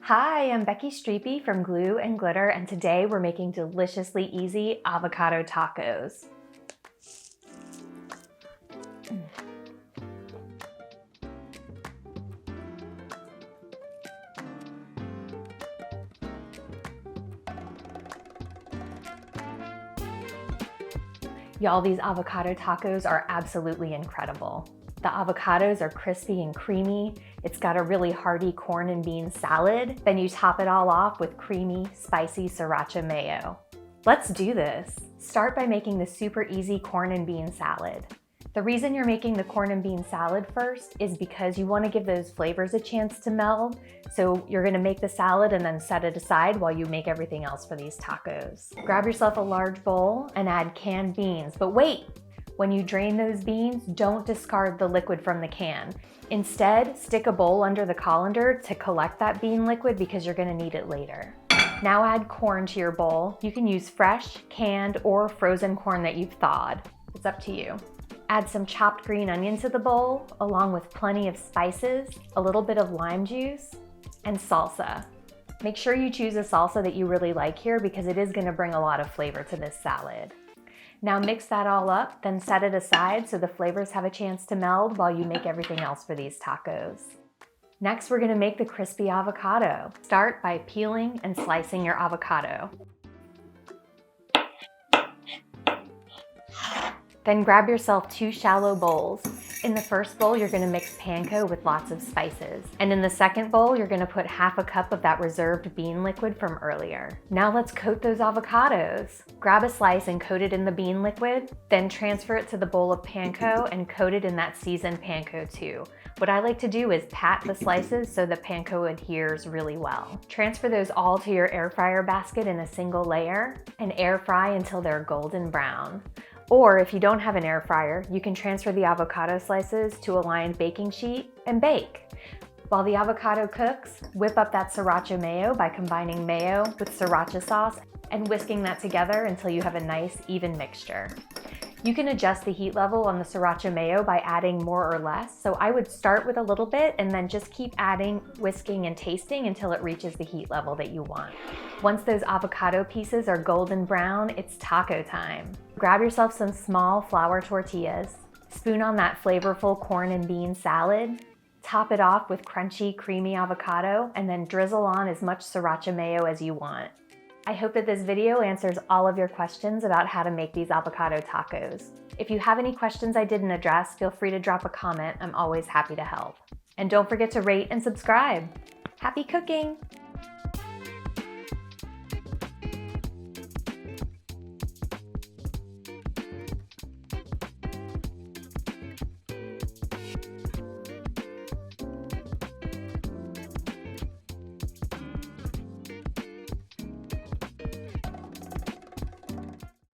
Hi, I'm Becky Streepy from Glue and Glitter, and today we're making deliciously easy avocado tacos. Y'all, these avocado tacos are absolutely incredible. The avocados are crispy and creamy. It's got a really hearty corn and bean salad. Then you top it all off with creamy, spicy Sriracha Mayo. Let's do this. Start by making the super easy corn and bean salad. The reason you're making the corn and bean salad first is because you want to give those flavors a chance to meld. So you're going to make the salad and then set it aside while you make everything else for these tacos. Grab yourself a large bowl and add canned beans, but wait! When you drain those beans, don't discard the liquid from the can. Instead, stick a bowl under the colander to collect that bean liquid because you're going to need it later. Now add corn to your bowl. You can use fresh, canned, or frozen corn that you've thawed. It's up to you. Add some chopped green onion to the bowl, along with plenty of spices, a little bit of lime juice, and salsa. Make sure you choose a salsa that you really like here because it is going to bring a lot of flavor to this salad. Now mix that all up, then set it aside so the flavors have a chance to meld while you make everything else for these tacos. Next, we're going to make the crispy avocado. Start by peeling and slicing your avocado. Then grab yourself 2 shallow bowls. In the first bowl, you're going to mix panko with lots of spices. And in the second bowl, you're going to put half a cup of that reserved bean liquid from earlier. Now let's coat those avocados. Grab a slice and coat it in the bean liquid, then transfer it to the bowl of panko and coat it in that seasoned panko too. What I like to do is pat the slices so the panko adheres really well. Transfer those all to your air fryer basket in a single layer and air fry until they're golden brown. Or if you don't have an air fryer, you can transfer the avocado slices to a lined baking sheet and bake. While the avocado cooks, whip up that Sriracha Mayo by combining mayo with Sriracha sauce and whisking that together until you have a nice, even mixture. You can adjust the heat level on the Sriracha Mayo by adding more or less, so I would start with a little bit and then just keep adding, whisking, and tasting until it reaches the heat level that you want. Once those avocado pieces are golden brown, it's taco time. Grab yourself some small flour tortillas, spoon on that flavorful corn and bean salad, top it off with crunchy, creamy avocado, and then drizzle on as much Sriracha Mayo as you want. I hope that this video answers all of your questions about how to make these avocado tacos. If you have any questions I didn't address, feel free to drop a comment. I'm always happy to help. And don't forget to rate and subscribe. Happy cooking!